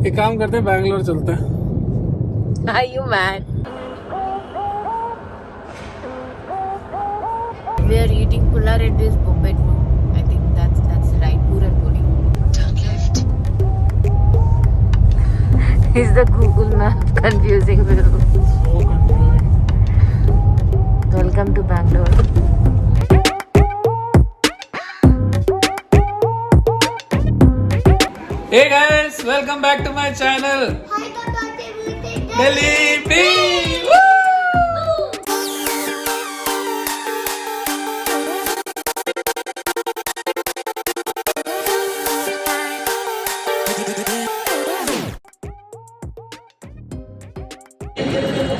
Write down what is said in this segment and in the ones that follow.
एक काम करते हैं, बैंगलोर चलते हैं। Are you mad? We are eating pular at this buffet. I think that's right. Puran puri. Turn left. Is the Google map confusing me? So confusing. Welcome to Bangalore. Hey guys, welcome back to my channel. Delhi Bee. Woo!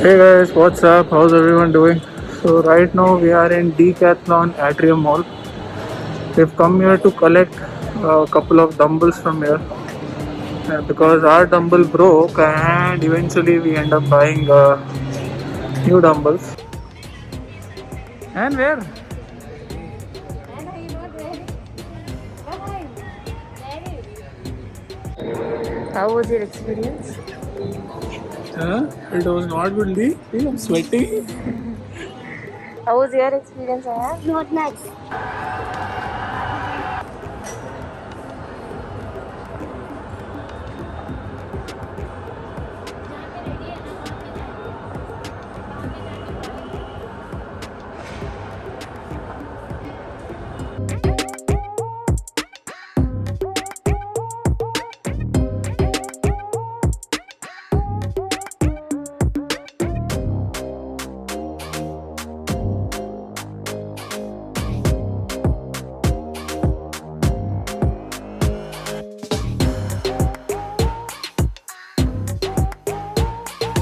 Hey guys, what's up? How's everyone doing? So right now we are in Decathlon Atrium Mall. We've come here to collect a couple of dumbbells from here because our dumbbell broke and eventually we end up buying new dumbbells. And where? How was your experience? It was not good. I'm sweating. How was your experience, Aya? Not nice.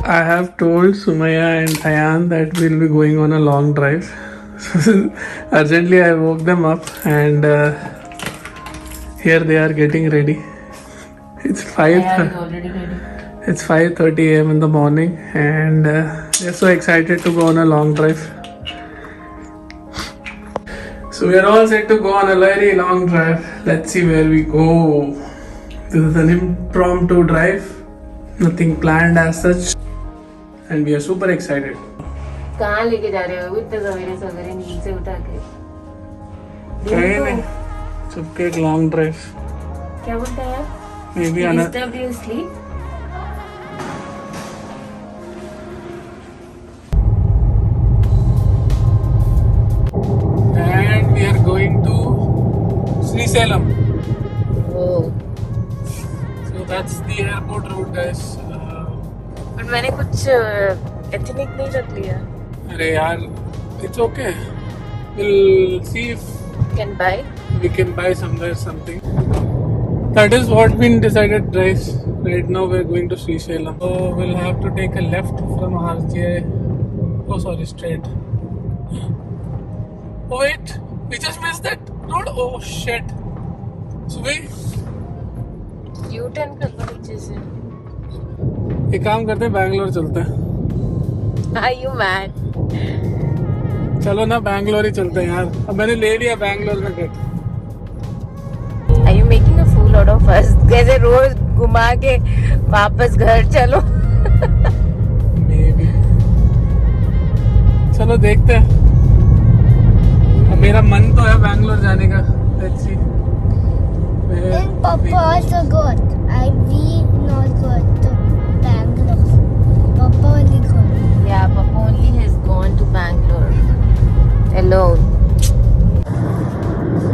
I have told Sumaya and Ayan that we'll be going on a long drive. Urgently, I woke them up and here they are getting ready. It's Aya is already ready. It's 5:30 a.m. in the morning and they're so excited to go on a long drive. So we're all set to go on a very long drive. Let's see where we go. This is an impromptu drive, nothing planned as such, and we are super excited. कहाँ लेके जा रहे हो इतने सवेरे सवेरे नींद से उठा के? कहीं नहीं, सबके एक लॉन्ग ड्राइव. क्या बोलता है यार? Maybe He another. disturbed your sleep? And we are going to Srisalem. Oh. So that's the airport route, guys. But मैंने कुछ एथनिक नहीं रख लिया. अरे यार, it's okay. We'll see if Can buy? we can buy somewhere something. That is what been decided, guys. Right now we're going to Srisalem. So we'll have to take a left from RJ. Oh, sorry, straight. Oh wait, we just missed that road. Oh shit. So wait. U-turn कर लो नीचे से. एक काम करते हैं, बैंगलोर चलते हैं. Are you mad? चलो ना, बैंगलोर ही चलते हैं यार. अब मैंने ले लिया बैंगलोर में ticket. Are you making a fool out of us? कैसे रोज घुमा के वापस घर चलो. Maybe. चलो देखते हैं. अब मेरा मन तो है बैंगलोर जाने का. Let's see. And Papa also got. We not got to Bangalore. Papa only got. Yeah, Papa only has gone to Bangalore alone.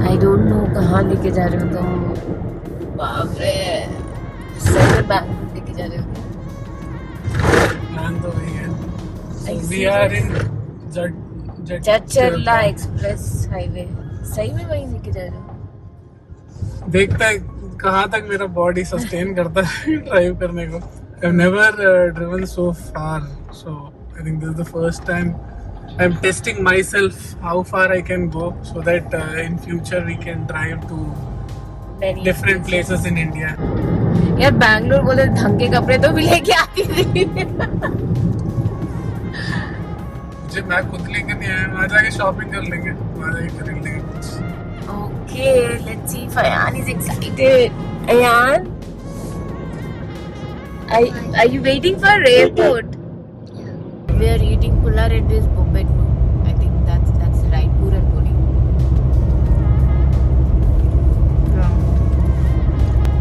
I don't know कहाँ लेके जा रहे हो तुम. बाप रे. सही में बैंगलोर लेके जा रहे हो. प्लान तो वही है. I We see. are in Chacharla express highway. सही में वहीं लेके जा रहे हो. देखता है कहाँ तक मेरा बॉडी सस्टेन करता है ड्राइव करने को. I've never driven so far, so I think this is the first time I'm testing myself how far I can go, so that in future we can drive to Very different places in India. यार बैंगलोर बोले ढंग के कपड़े तो भी लेके आती थी. मुझे मैं खुद लेके नहीं आया. वहाँ जाके शॉपिंग कर लेंगे, वहाँ जाके खरीद लेंगे कुछ. Okay, let's see if Ayan is excited. Ayan, Are you waiting for airport? We are eating pulla reddy's Bombay food. I think that's right. Puran puri.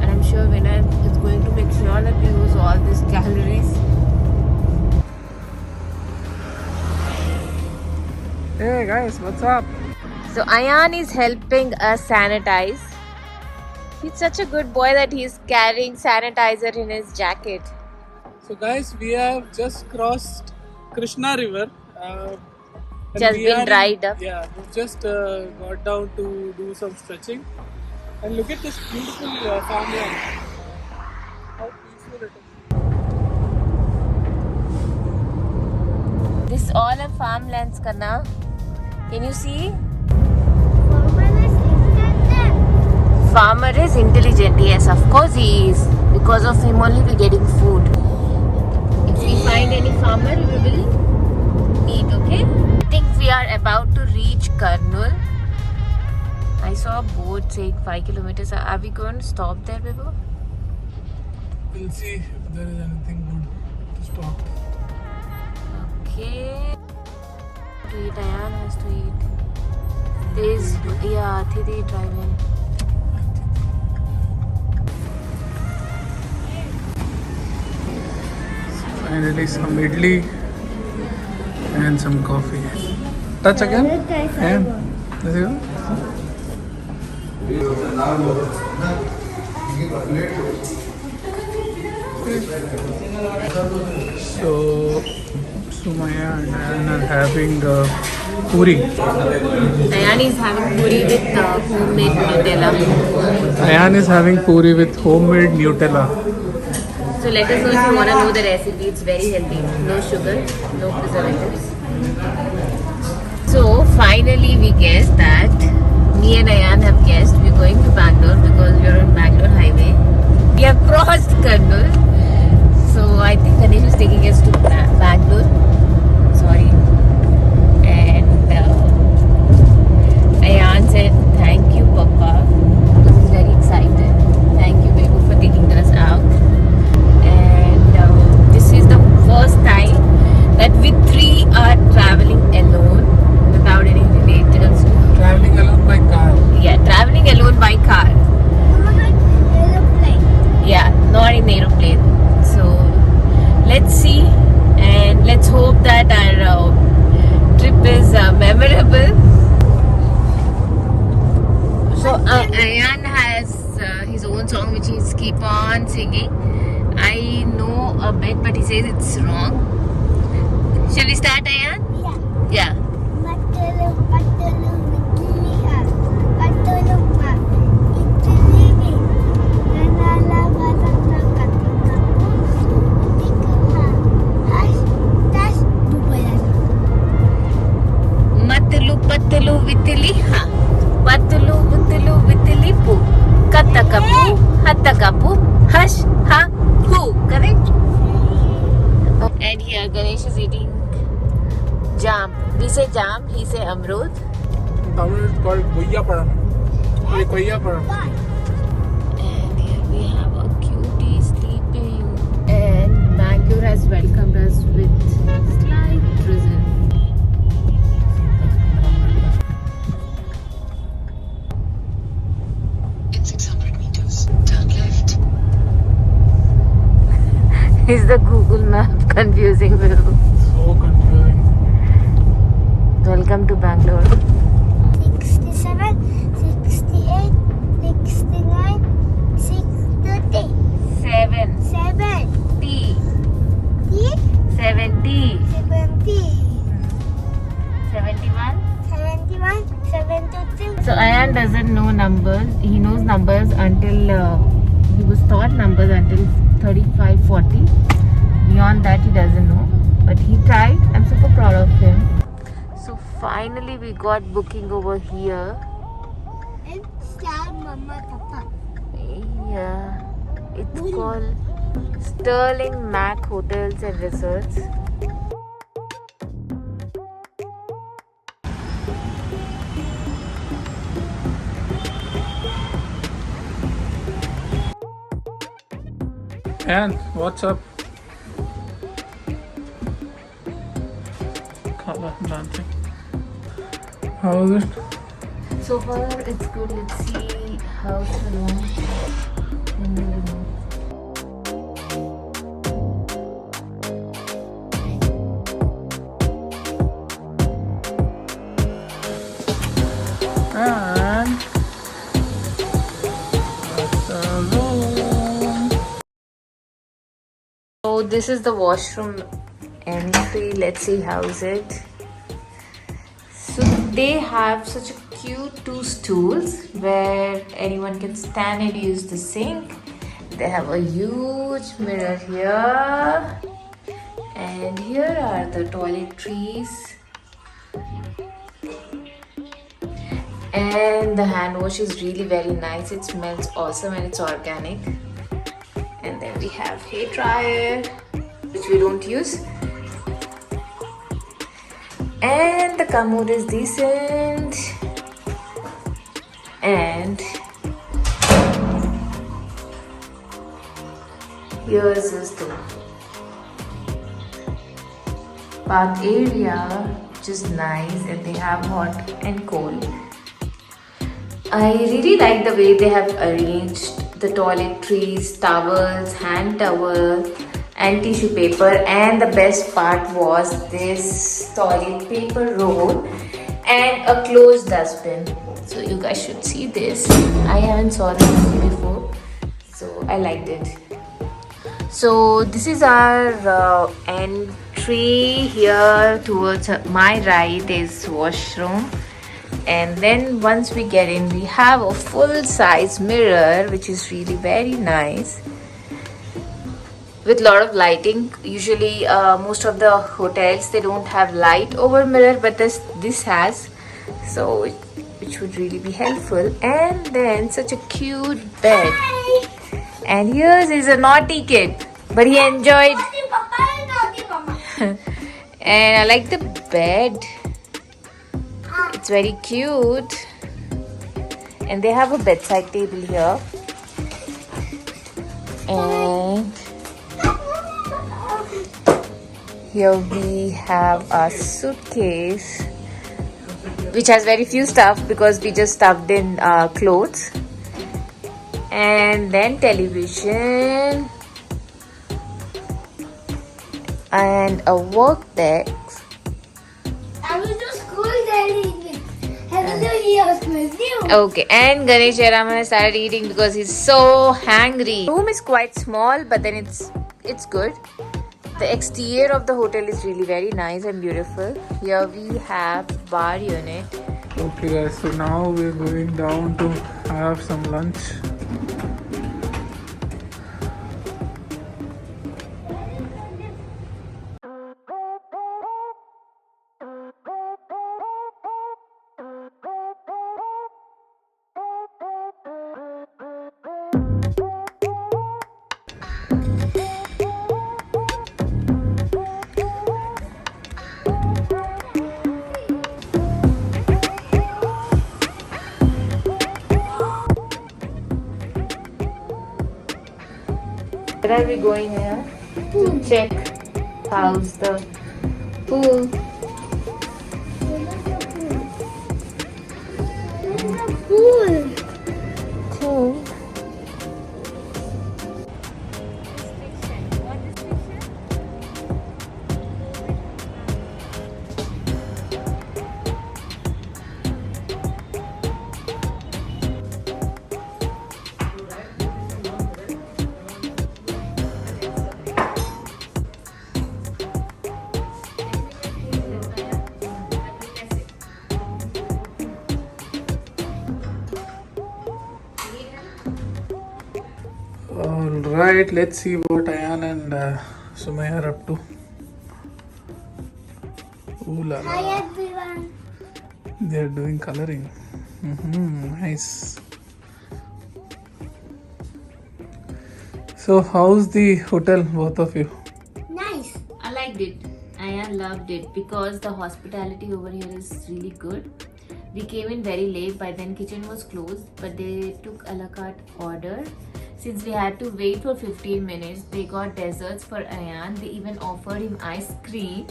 And I'm sure Vinay is going to make sure that we use all these calories. Hey guys, what's up? So Ayan is helping us sanitize. He's such a good boy that he's carrying sanitizer in his jacket. So guys, we have just crossed Krishna River. And Just we been are dried up. Yeah, we just got down to do some stretching. And look at this beautiful farmland. How peaceful it is. This all are farmlands, Kanna. Can you see? Farmer is intelligent. Yes, of course he is. Because of him only we're getting food. If we find any farmer, we will eat, okay? I think we are about to reach Kurnool. I saw a boat saying 5 kilometers. Are we going to stop there, Bibo? We'll see if there is anything good to stop. Okay. To eat, Ayan has to eat. There is, yeah, Athiti driving. Finally, some idli and some coffee. Touch again? And there you go. So, Sumaya and Ayan are having puri. Ayan is having puri with homemade Nutella. Ayan is having puri with homemade Nutella. So let us know if you want to know the recipe. It's very healthy. No sugar, no preservatives. So finally we guessed that me and Ayan have guessed we're going to Bangalore because we're on Bangalore highway. We have crossed Kurnool. So I think Ganesh is taking us to Bangalore. Sorry. And Ayan said, thank you, Papa. He's very excited. Thank you, Babu, for taking us out. This is the first time that we three are traveling alone without any relatives. Traveling alone by car. Yeah, traveling alone by car. Yeah, not in aeroplane. So let's see and let's hope that our trip is memorable. So Ayan has his own song which he's keep on singing. I know a bit, but he says it's wrong. Shall we start, Ayan? Yeah. Matulu patulu vitili ha. Patulu vitulu vitili pu. Katakapu hatakapu hash ha hu. Correct? And here Ganesh is eating jam. We say jam, he say amrud. Tamil is called Koyyapadam. Koyyapadam. And here we have a cutie sleeping. And Bangalore has welcomed us with slight drizzle. In 600 meters, turn left. Is the Google map confusing you? So confusing. Welcome to Bangalore. 67, 68, 69, 630, 7 7, T 70 70, 71. 71, 72. So Ayan doesn't know numbers. He knows numbers until he was taught numbers until 35, 40. Beyond that he doesn't know. But he tried. I'm super proud of him. So finally we got booking over here. And Star Mama Papa. Yeah. It's called Sterling Mac Hotels and Resorts. And what's up? Color dancing. How is it? So far, it's good. Let's see how it's along in the room. And that's the room. So this is the washroom entry. Let's see how is it. So they have such a cute 2 stools where anyone can stand and use the sink. They have a huge mirror here, and here are the toiletries. And the hand wash is really very nice. It smells awesome and it's organic. And then we have hair dryer, which we don't use. And the commode is decent. And here's is the bath area, which is nice, and they have hot and cold. I really like the way they have arranged the toiletries, towels, hand towel and tissue paper, and the best part was this toilet paper roll and a closed dustbin. So you guys should see this. I haven't saw this before, so I liked it. So this is our entry. Here towards my right is washroom. And then once we get in, we have a full-size mirror, which is really very nice with a lot of lighting. Usually most of the hotels, they don't have light over mirror, but this has, so which would really be helpful. And then such a cute bed. And here's is a naughty kid, but he enjoyed. And I like the bed. It's very cute. And they have a bedside table here. And here we have a suitcase, which has very few stuff because we just stuffed in clothes. And then television. And a work desk. I was to school that Okay, and Ganesh Jayaraman has started eating because he's so hungry. The room is quite small, but then it's good. The exterior of the hotel is really very nice and beautiful. Here we have bar unit. Okay guys, so now we're going down to have some lunch. Where are we going here? To check how's the pool. Cool. Alright, let's see what Ayan and Sumaya are up to. Ooh la Hi la. everyone. They're doing coloring. Nice. So, how's the hotel, both of you? Nice. I liked it. I loved it because the hospitality over here is really good. We came in very late, by then kitchen was closed, but they took a la carte order. Since we had to wait for 15 minutes, they got desserts for Ayan. They even offered him ice cream,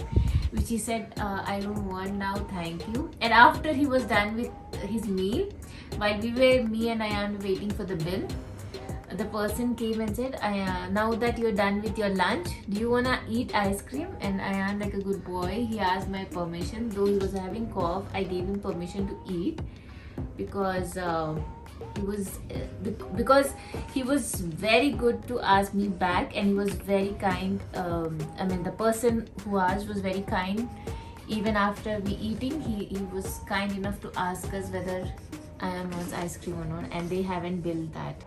which he said, I don't want now, thank you. And after he was done with his meal, while me and Ayan were waiting for the bill, the person came and said, now that you're done with your lunch, do you wanna eat ice cream? And Ayan, like a good boy, he asked my permission. Though he was having cough, I gave him permission to eat because he was very good to ask me back, and he was very kind. I mean, the person who asked was very kind. Even after we eating, he was kind enough to ask us whether Ayan wants ice cream or not, and they haven't billed that.